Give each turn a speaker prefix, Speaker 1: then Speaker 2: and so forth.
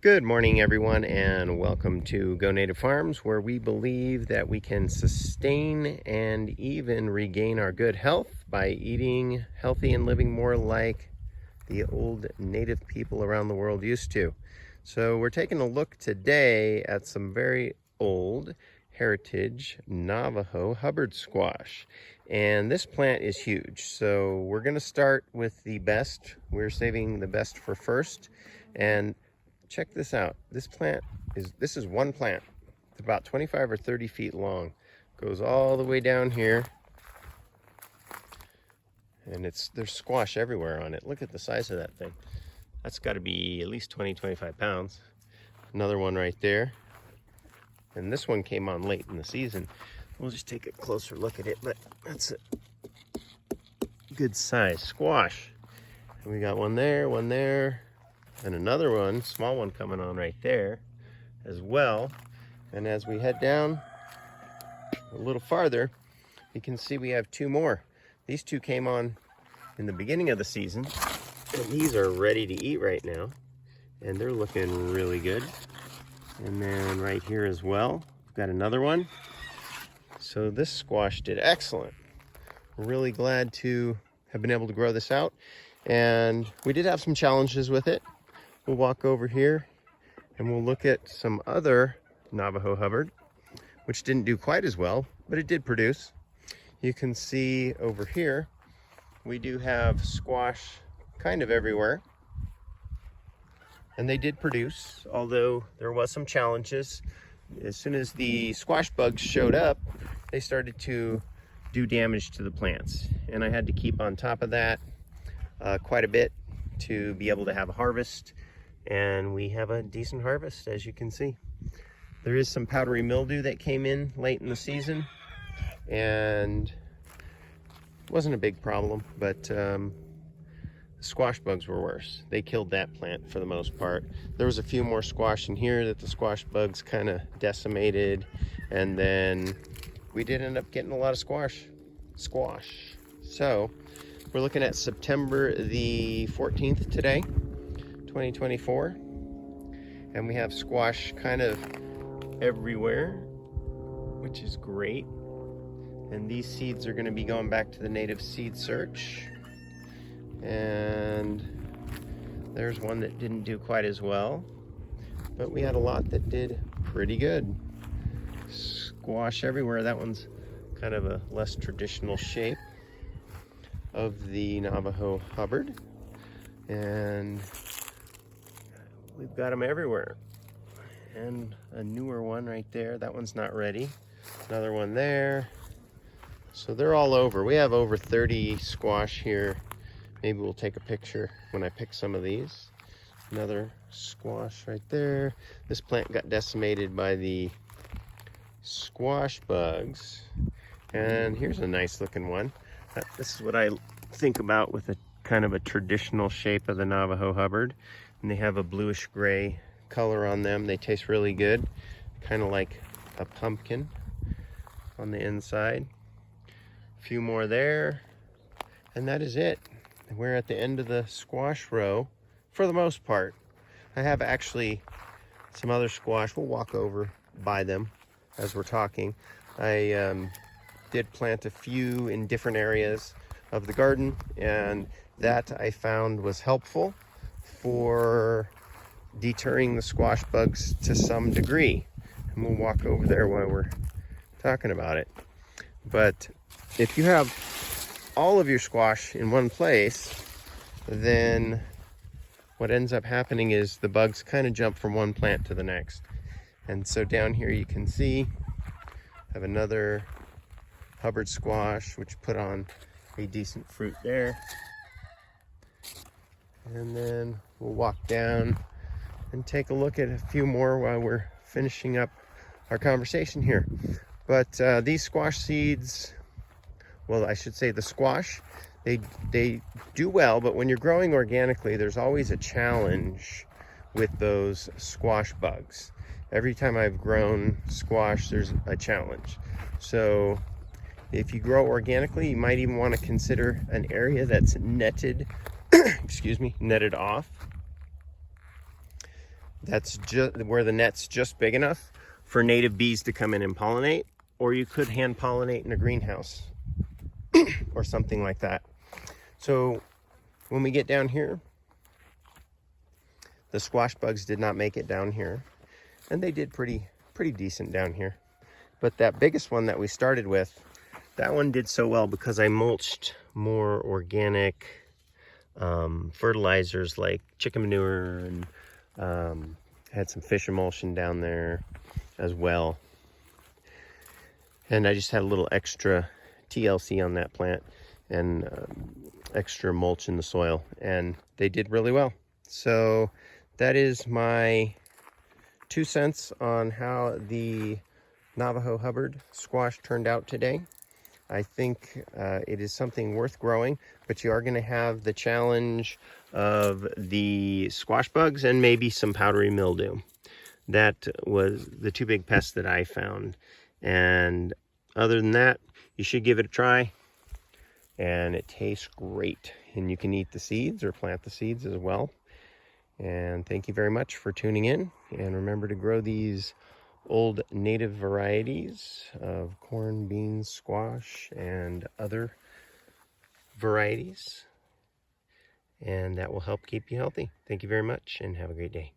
Speaker 1: Good morning, everyone, and welcome to Go Native Farms, where we believe that we can sustain and even regain our good health by eating healthy and living more like the old native people around the world used to. So we're taking a look today at some very old heritage Navajo Hubbard Squash. And this plant is huge. So we're going to start with the best. We're saving the best for first. And check this out. This is one plant. It's about 25 or 30 feet long. Goes all the way down here. And there's squash everywhere on it. Look at the size of that thing. That's got to be at least 20-25 pounds. Another one right there. And this one came on late in the season. We'll just take a closer look at it, but that's a good size squash. And we got one there, and another one, small one coming on right there as well. And as we head down a little farther, you can see we have two more. These two came on in the beginning of the season, and these are ready to eat right now. And they're looking really good. And then right here as well, we've got another one. So this squash did excellent. We're really glad to have been able to grow this out. And we did have some challenges with it. We'll walk over here and we'll look at some other Navajo Hubbard, which didn't do quite as well, but it did produce. You can see over here, we do have squash kind of everywhere. And they did produce, although there was some challenges. As soon as the squash bugs showed up, they started to do damage to the plants. And I had to keep on top of that quite a bit to be able to have a harvest. And we have a decent harvest, as you can see. There is some powdery mildew that came in late in the season, and it wasn't a big problem, but the squash bugs were worse. They killed that plant for the most part. There was a few more squash in here that the squash bugs kind of decimated, and then we did end up getting a lot of squash. So we're looking at September the 14th today, 2024, and we have squash kind of everywhere, which is great. And these seeds are going to be going back to the native seed search. And there's one that didn't do quite as well, but we had a lot that did pretty good. Squash everywhere. That one's kind of a less traditional shape of the Navajo Hubbard, and we've got them everywhere. And a newer one right there. That one's not ready. Another one there. So they're all over. We have over 30 squash here. Maybe we'll take a picture when I pick some of these. Another squash right there. This plant got decimated by the squash bugs. And here's a nice looking one. This is what I think about with a kind of a traditional shape of the Navajo Hubbard. And they have a bluish gray color on them. They taste really good, kind of like a pumpkin on the inside. A few more there, and that is it. We're at the end of the squash row for the most part. I have actually some other squash. We'll walk over by them as we're talking. I did plant a few in different areas of the garden, and that I found was helpful for deterring the squash bugs to some degree. And we'll walk over there while we're talking about it. But if you have all of your squash in one place, then what ends up happening is the bugs kind of jump from one plant to the next. And so down here you can see I have another Hubbard squash, which put on a decent fruit there. And then we'll walk down and take a look at a few more while we're finishing up our conversation here. But these squash seeds, well, I should say the squash, they do well, but when you're growing organically, there's always a challenge with those squash bugs. Every time I've grown squash, there's a challenge. So if you grow organically, you might even want to consider an area that's netted, excuse me, netted off. that's just where the net's just big enough for native bees to come in and pollinate, or you could hand pollinate in a greenhouse or something like that. So when we get down here, the squash bugs did not make it down here, and they did pretty decent down here. But that biggest one that we started with, that one did so well because I mulched more organic fertilizers like chicken manure, and had some fish emulsion down there as well. And I just had a little extra TLC on that plant and extra mulch in the soil, and they did really well. So that is my 2 cents on how the Navajo Hubbard squash turned out today. I think it is something worth growing, but you are going to have the challenge of the squash bugs and maybe some powdery mildew. That was the 2 big pests that I found. And other than that, you should give it a try. And it tastes great. And you can eat the seeds or plant the seeds as well. And thank you very much for tuning in. And remember to grow these old native varieties of corn, beans, squash, and other varieties. And that will help keep you healthy. Thank you very much and have a great day.